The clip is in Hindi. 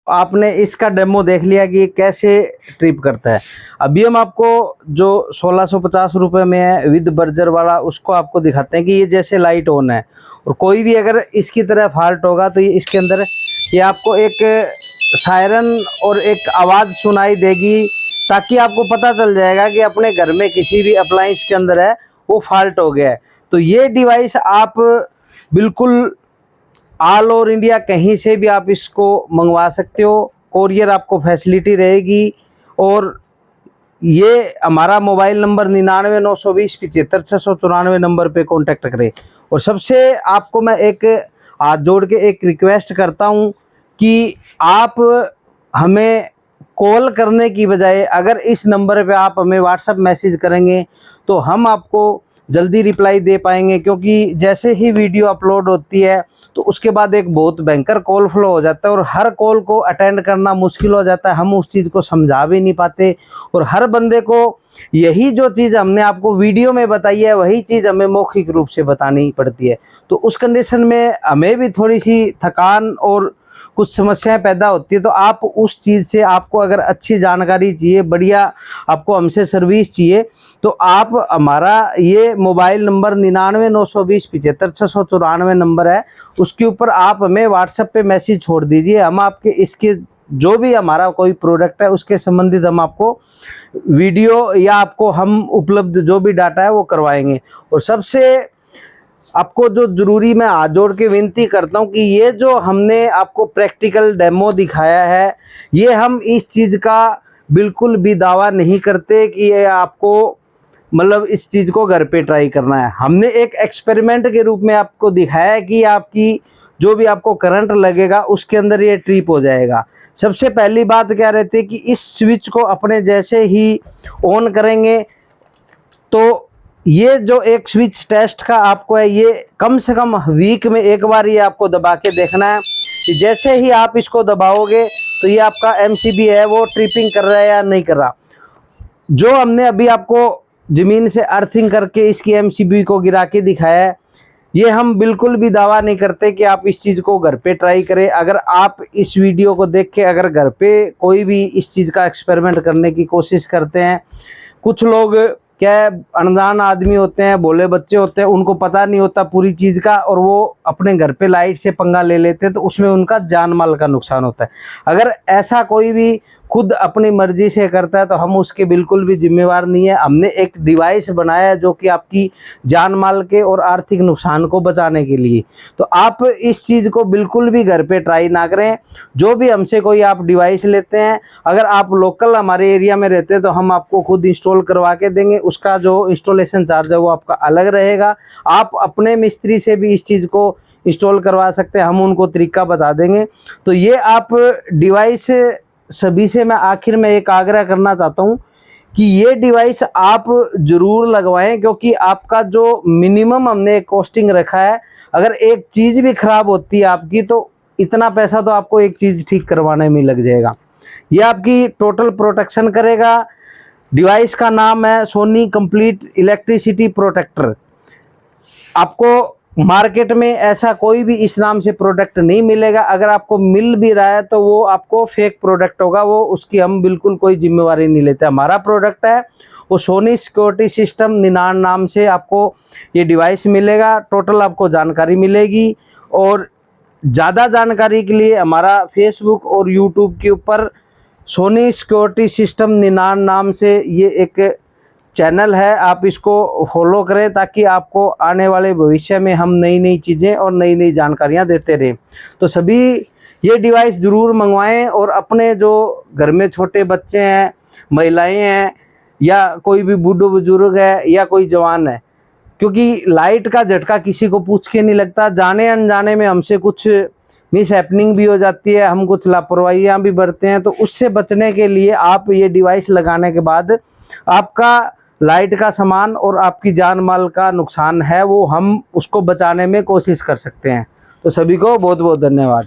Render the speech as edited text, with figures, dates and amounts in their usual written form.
आपने इसका डेमो देख लिया कि कैसे ट्रिप करता है। अभी हम आपको जो 1650 रुपये में है विद बर्जर वाला, उसको आपको दिखाते हैं कि ये जैसे लाइट ऑन है और कोई भी अगर इसकी तरह फॉल्ट होगा तो ये इसके अंदर ये आपको एक सायरन और एक आवाज़ सुनाई देगी, ताकि आपको पता चल जाएगा कि अपने घर में किसी भी अप्लायंस के अंदर है वो फॉल्ट हो गया है। तो ये डिवाइस आप बिल्कुल ऑल ओवर इंडिया कहीं से भी आप इसको मंगवा सकते हो, कोरियर आपको फैसिलिटी रहेगी। और ये हमारा मोबाइल नंबर 99,920,75,694 नंबर पे कांटेक्ट करें। और सबसे आपको मैं एक हाथ जोड़ के एक रिक्वेस्ट करता हूँ कि आप हमें कॉल करने की बजाय अगर इस नंबर पे आप हमें व्हाट्सएप मैसेज करेंगे तो हम आपको जल्दी रिप्लाई दे पाएंगे, क्योंकि जैसे ही वीडियो अपलोड होती है तो उसके बाद एक बहुत भयंकर कॉल फ्लो हो जाता है और हर कॉल को अटेंड करना मुश्किल हो जाता है, हम उस चीज़ को समझा भी नहीं पाते। और हर बंदे को यही जो चीज़ हमने आपको वीडियो में बताई है वही चीज़ हमें मौखिक रूप से बतानी पड़ती है। तो उस कंडीशन में हमें भी थोड़ी सी थकान और कुछ समस्याएं पैदा होती है। तो आप उस चीज़ से, आपको अगर अच्छी जानकारी चाहिए, बढ़िया आपको हमसे सर्विस चाहिए, तो आप हमारा ये मोबाइल नंबर 99,920,75,694 नंबर है, उसके ऊपर आप हमें व्हाट्सएप पे मैसेज छोड़ दीजिए। हम आपके इसके जो भी हमारा कोई प्रोडक्ट है उसके संबंधित हम आपको वीडियो या आपको हम उपलब्ध जो भी डाटा है वो करवाएंगे। और सबसे आपको जो ज़रूरी मैं हाथ जोड़ के विनती करता हूँ कि ये जो हमने आपको प्रैक्टिकल डेमो दिखाया है, ये हम इस चीज़ का बिल्कुल भी दावा नहीं करते कि ये आपको मतलब इस चीज़ को घर पे ट्राई करना है। हमने एक एक्सपेरिमेंट के रूप में आपको दिखाया है कि आपकी जो भी आपको करंट लगेगा उसके अंदर ये ट्रिप हो जाएगा। सबसे पहली बात क्या रहती है कि इस स्विच को अपने जैसे ही ऑन करेंगे तो ये जो एक स्विच टेस्ट का आपको है, ये कम से कम वीक में एक बार ये आपको दबा के देखना है कि जैसे ही आप इसको दबाओगे तो ये आपका एमसीबी है वो ट्रिपिंग कर रहा है या नहीं कर रहा। जो हमने अभी आपको ज़मीन से अर्थिंग करके इसकी एमसीबी को गिरा के दिखाया है, ये हम बिल्कुल भी दावा नहीं करते कि आप इस चीज़ को घर पे ट्राई करें। अगर आप इस वीडियो को देख के अगर घर पे कोई भी इस चीज़ का एक्सपेरिमेंट करने की कोशिश करते हैं, कुछ लोग क्या अनजान आदमी होते हैं, भोले बच्चे होते हैं, उनको पता नहीं होता पूरी चीज़ का और वो अपने घर पे लाइट से पंगा ले लेते हैं, तो उसमें उनका जान माल का नुकसान होता है। अगर ऐसा कोई भी खुद अपनी मर्जी से करता है तो हम उसके बिल्कुल भी जिम्मेवार नहीं है। हमने एक डिवाइस बनाया है जो कि आपकी जान माल के और आर्थिक नुकसान को बचाने के लिए। तो आप इस चीज़ को बिल्कुल भी घर पे ट्राई ना करें। जो भी हमसे कोई आप डिवाइस लेते हैं, अगर आप लोकल हमारे एरिया में रहते हैं तो हम आपको खुद इंस्टॉल करवा के देंगे, उसका जो इंस्टॉलेशन चार्ज है वो आपका अलग रहेगा। आप अपने मिस्त्री से भी इस चीज़ को इंस्टॉल करवा सकते हैं, हम उनको तरीका बता देंगे। तो ये आप डिवाइस सभी से मैं आखिर में एक आग्रह करना चाहता हूँ कि ये डिवाइस आप ज़रूर लगवाएं, क्योंकि आपका जो मिनिमम हमने कॉस्टिंग रखा है, अगर एक चीज़ भी ख़राब होती है आपकी तो इतना पैसा तो आपको एक चीज़ ठीक करवाने में लग जाएगा। ये आपकी टोटल प्रोटेक्शन करेगा। डिवाइस का नाम है सोनी कंप्लीट इलेक्ट्रिसिटी प्रोटेक्टर। आपको मार्केट में ऐसा कोई भी इस नाम से प्रोडक्ट नहीं मिलेगा। अगर आपको मिल भी रहा है तो वो आपको फेक प्रोडक्ट होगा, वो उसकी हम बिल्कुल कोई जिम्मेवारी नहीं लेते। हमारा प्रोडक्ट है वो सोनी सिक्योरिटी सिस्टम 99 नाम से आपको ये डिवाइस मिलेगा। टोटल आपको जानकारी मिलेगी और ज़्यादा जानकारी के लिए हमारा फेसबुक और यूट्यूब के ऊपर सोनी सिक्योरिटी सिस्टम 99 नाम से ये एक चैनल है, आप इसको फॉलो करें ताकि आपको आने वाले भविष्य में हम नई नई चीज़ें और नई नई जानकारियां देते रहें। तो सभी ये डिवाइस ज़रूर मंगवाएं और अपने जो घर में छोटे बच्चे हैं, महिलाएं हैं या कोई भी बूढ़े बुजुर्ग है या कोई जवान है, क्योंकि लाइट का झटका किसी को पूछ के नहीं लगता। जाने अनजाने में हमसे कुछ मिस हैपनिंग भी हो जाती है, हम कुछ लापरवाहियाँ भी बरतते हैं। तो उससे बचने के लिए आप ये डिवाइस लगाने के बाद आपका लाइट का सामान और आपकी जान माल का नुकसान है वो हम उसको बचाने में कोशिश कर सकते हैं। तो सभी को बहुत बहुत धन्यवाद।